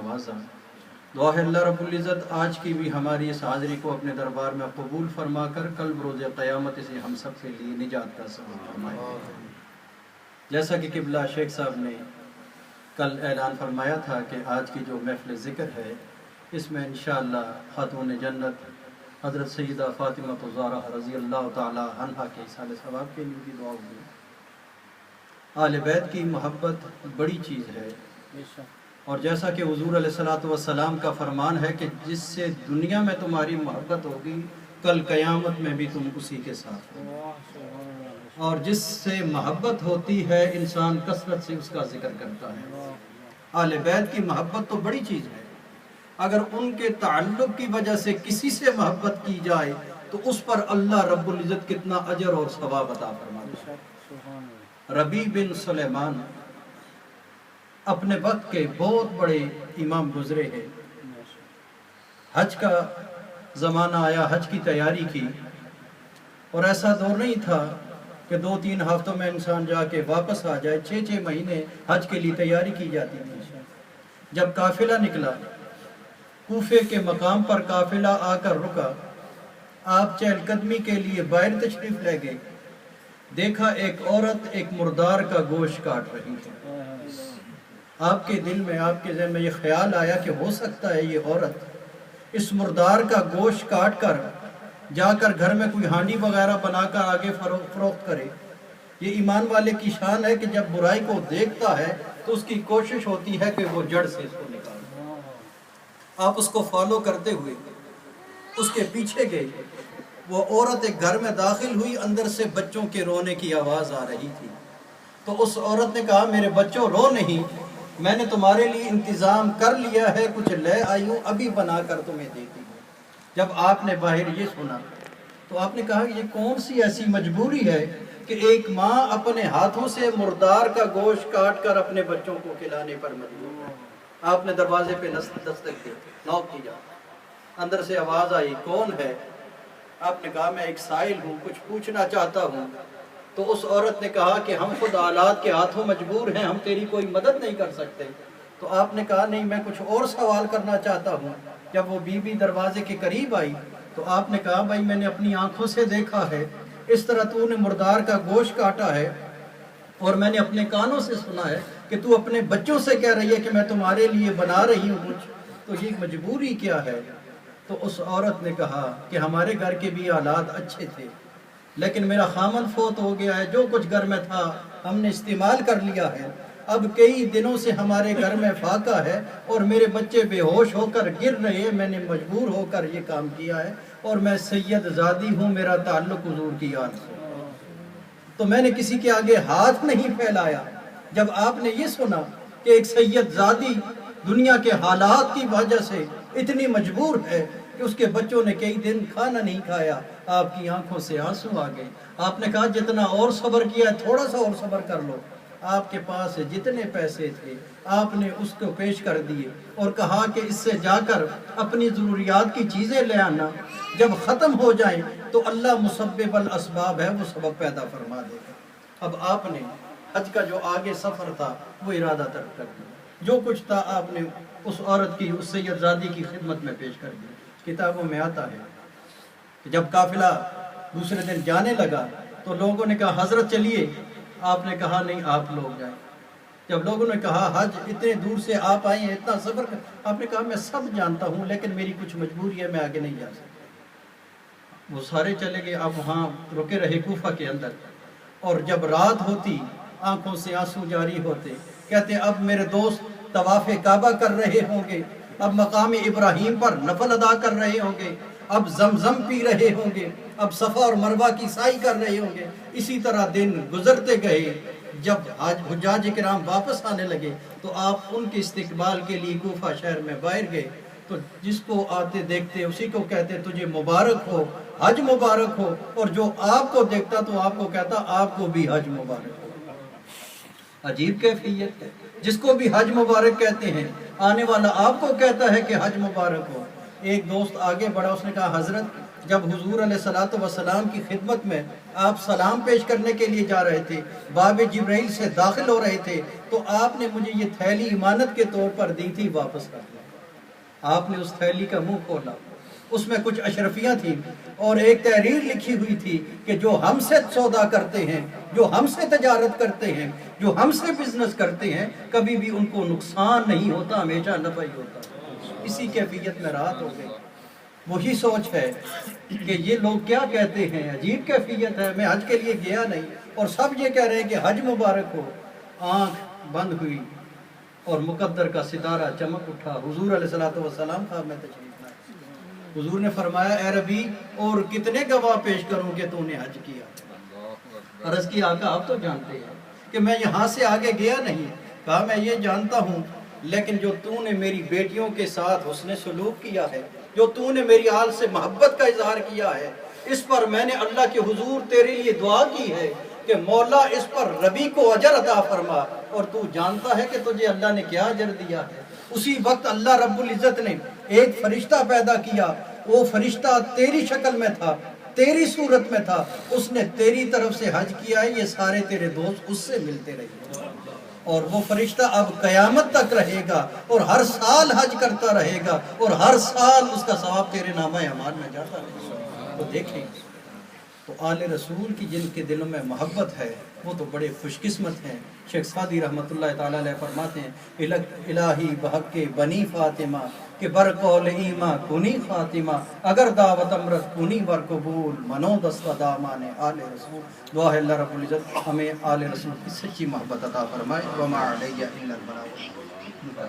نوازا۔ دعا ہے اللہ رب العزت آج کی بھی ہماری اس حاضری کو اپنے دربار میں قبول فرما کر کل بروز قیامت اسے ہم سب کے لیے نجات کا سبب فرمائے۔ جیسا کہ قبلہ شیخ صاحب نے کل اعلان فرمایا تھا کہ آج کی جو محفل ذکر ہے اس میں انشاءاللہ خاتون جنت حضرت سیدہ فاطمہ الزہرا رضی اللہ تعالی عنہا کے اصحاب ثواب کے لیے بھی دعا ہوگی۔ آل بیت کی محبت بڑی چیز ہے، اور جیسا کہ حضور علیہ الصلوۃ والسلام کا فرمان ہے کہ جس سے دنیا میں تمہاری محبت ہوگی کل قیامت میں بھی تم اسی کے ساتھ ہو، اور جس سے محبت ہوتی ہے انسان کثرت سے اس کا ذکر کرتا ہے۔ آل بیت کی محبت تو بڑی چیز ہے، اگر ان کے تعلق کی وجہ سے کسی سے محبت کی جائے تو اس پر اللہ رب العزت کتنا اجر اور ثواب عطا فرماتا ہے۔ ربیع بن سلیمان اپنے وقت کے بہت بڑے امام گزرے ہیں۔ حج کا زمانہ آیا، حج کی تیاری کی، اور ایسا دور نہیں تھا کہ 2-3 ہفتوں میں انسان جا کے واپس آ جائے، 6 مہینے حج کے لیے تیاری کی جاتی تھی۔ جب قافلہ نکلا، کوفے کے مقام پر قافلہ آ کر رکا، آپ چہل قدمی کے لیے باہر تشریف لے گئے، دیکھا ایک عورت ایک مردار کا گوشت کاٹ رہی ہے۔ آپ کے دل میں، آپ کے ذہن میں یہ خیال آیا کہ ہو سکتا ہے یہ عورت اس مردار کا گوشت کاٹ کر جا کر گھر میں کوئی ہانڈی وغیرہ بنا کر آگے فروخت کرے۔ یہ ایمان والے کی شان ہے کہ جب برائی کو دیکھتا ہے تو اس کی کوشش ہوتی ہے کہ وہ جڑ سے اس کو نکالے۔ آپ اس کو فالو کرتے ہوئے اس کے پیچھے گئے، وہ عورت ایک گھر میں داخل ہوئی، اندر سے بچوں کے رونے کی آواز آ رہی تھی۔ تو اس عورت نے کہا میرے بچوں رو نہیں، میں نے تمہارے لیے انتظام کر لیا ہے، کچھ لے آئی ہوں، ابھی بنا کر تمہیں دیتی ہوں۔ جب آپ نے باہر یہ سنا تو آپ نے کہا یہ کون سی ایسی مجبوری ہے کہ ایک ماں اپنے ہاتھوں سے مردار کا گوشت کاٹ کر اپنے بچوں کو کھلانے پر مجبور ہے۔ آپ نے دروازے پہ دستک دی، نوک کی جا، اندر سے آواز آئی کون ہے؟ آپ نے کہا میں ایک سائل ہوں، کچھ پوچھنا چاہتا ہوں۔ تو اس عورت نے کہا کہ ہم خود حالات کے ہاتھوں مجبور ہیں، ہم تیری کوئی مدد نہیں کر سکتے۔ تو آپ نے کہا نہیں، میں کچھ اور سوال کرنا چاہتا ہوں۔ جب وہ بی بی دروازے کے قریب آئی تو آپ نے کہا بھائی میں نے اپنی آنکھوں سے دیکھا ہے اس طرح تو نے مردار کا گوشت کاٹا ہے، اور میں نے اپنے کانوں سے سنا ہے کہ تو اپنے بچوں سے کہہ رہی ہے کہ میں تمہارے لیے بنا رہی ہوں کچھ، تو یہ مجبوری کیا ہے؟ تو اس عورت نے کہا کہ ہمارے گھر کے بھی حالات اچھے تھے، لیکن میرا خامن فوت ہو گیا ہے، جو کچھ گھر میں تھا ہم نے استعمال کر لیا ہے، اب کئی دنوں سے ہمارے گھر میں فاقہ ہے اور میرے بچے بے ہوش ہو کر گر رہے ہیں، میں نے مجبور ہو کر یہ کام کیا ہے، اور میں سید زادی ہوں، میرا تعلق حضور کی آل سے، تو میں نے کسی کے آگے ہاتھ نہیں پھیلایا۔ جب آپ نے یہ سنا کہ ایک سید زادی دنیا کے حالات کی وجہ سے اتنی مجبور ہے کہ اس کے بچوں نے کئی دن کھانا نہیں کھایا، آپ کی آنکھوں سے آنسو آ گئے۔ آپ نے کہا جتنا اور صبر کیا ہے تھوڑا سا اور صبر کر لو۔ آپ کے پاس جتنے پیسے تھے آپ نے اس کو پیش کر دیے اور کہا کہ اس سے جا کر اپنی ضروریات کی چیزیں لے آنا، جب ختم ہو جائیں تو اللہ مسبب الاسباب ہے، وہ سبب پیدا فرما دے گا۔ اب آپ نے حج کا جو آگے سفر تھا وہ ارادہ ترک کر دیا، جو کچھ تھا آپ نے اس عورت کی، اس سید زادی کی خدمت میں پیش کر دیا۔ کتابوں میں آتا ہے کہ جب قافلہ دوسرے دن جانے لگا تو لوگوں نے کہا حضرت چلیے، آپ نے کہا نہیں آپ لوگ جائیں۔ جب لوگوں نے کہا حج اتنے دور سے آپ آئے ہیں، اتنا سفر کر، آپ نے کہا میں سب جانتا ہوں لیکن میری کچھ مجبوری ہے، میں آگے نہیں جا سکتا۔ وہ سارے چلے گئے، آپ وہاں رکے رہے کوفہ کے اندر، اور جب رات ہوتی آنکھوں سے آنسو جاری ہوتے، کہتے اب میرے دوست طواف کعبہ کر رہے ہوں گے، اب مقام ابراہیم پر نفل ادا کر رہے ہوں گے، اب زمزم پی رہے ہوں گے، اب صفا اور مروہ کی سعی کر رہے ہوں گے۔ اسی طرح دن گزرتے گئے، جب حجاج کرام واپس آنے لگے تو آپ ان کے استقبال کے لیے کوفہ شہر میں باہر گئے، تو جس کو آتے دیکھتے اسی کو کہتے تجھے مبارک ہو، حج مبارک ہو، اور جو آپ کو دیکھتا تو آپ کو کہتا آپ کو بھی حج مبارک ہو۔ عجیب کیفیت ہے، جس کو بھی حج مبارک کہتے ہیں آنے والا آپ کو کہتا ہے کہ حج مبارک ہو۔ ایک دوست آگے بڑھا، اس نے کہا حضرت جب حضور علیہ الصلوۃ والسلام کی خدمت میں آپ سلام پیش کرنے کے لیے جا رہے تھے، باب جبرائیل سے داخل ہو رہے تھے، تو آپ نے مجھے یہ تھیلی امانت کے طور پر دی تھی، واپس کر دیا۔ آپ نے اس تھیلی کا منہ کھولا، اس میں کچھ اشرفیاں تھیں اور ایک تحریر لکھی ہوئی تھی کہ جو ہم سے سودا کرتے ہیں، جو ہم سے تجارت کرتے ہیں، جو ہم سے بزنس کرتے ہیں، کبھی بھی ان کو نقصان نہیں ہوتا، ہمیشہ نفع ہی ہوتا۔ اسی کیفیت میں رات ہو گئی۔ وہی سوچ ہے کہ یہ لوگ کیا کہتے ہیں، عجیب کیفیت ہے، میں حج کے لیے گیا نہیں اور سب یہ کہہ رہے ہیں کہ حج مبارک ہو۔ آنکھ بند ہوئی اور مقدر کا ستارہ چمک اٹھا، حضور علیہ السلام خواب میں تشریف لائے۔ حضور نے فرمایا، اے ربی، اور کتنے گواہ پیش کروں کہ تو نے حج کیا؟ عرض کی، آقا آپ تو جانتے ہیں کہ میں یہاں سے آگے گیا نہیں۔ کہا، میں یہ جانتا ہوں، لیکن جو تو نے میری بیٹیوں کے ساتھ حسن سلوک کیا ہے، جو تو نے میری آل سے محبت کا اظہار کیا ہے، اس پر میں نے اللہ کے حضور تیرے لیے دعا کی ہے کہ مولا اس پر ربی کو اجر عطا فرما، اور تو جانتا ہے کہ تجھے اللہ نے کیا اجر دیا ہے۔ اسی وقت اللہ رب العزت نے ایک فرشتہ پیدا کیا، وہ فرشتہ تیری شکل میں تھا، تیری صورت میں تھا، اس نے تیری طرف سے حج کیا ہے، یہ سارے تیرے دوست اس سے ملتے رہے، اور وہ فرشتہ اب قیامت تک رہے گا اور ہر سال حج کرتا رہے گا اور ہر سال اس کا ثواب تیرے نامہ اعمال میں جاتا رہے گا۔ تو دیکھیں، تو آل رسول کی جن کے دلوں میں محبت ہے وہ تو بڑے خوش قسمت ہیں۔ شیخ سعدی رحمۃ اللہ تعالیٰ علیہ فرماتے ہیں، الہی بحق بنی فاطمہ کہ بر قول ایما کنی خاتمہ، اگر دعوت امرت کنی بر قبول، منو دست دامان آل رسول۔ دعا ہے اللہ رب العزت ہمیں آل رسول کی سچی محبت عطا فرمائے۔ وما علیہ الا البلاغ۔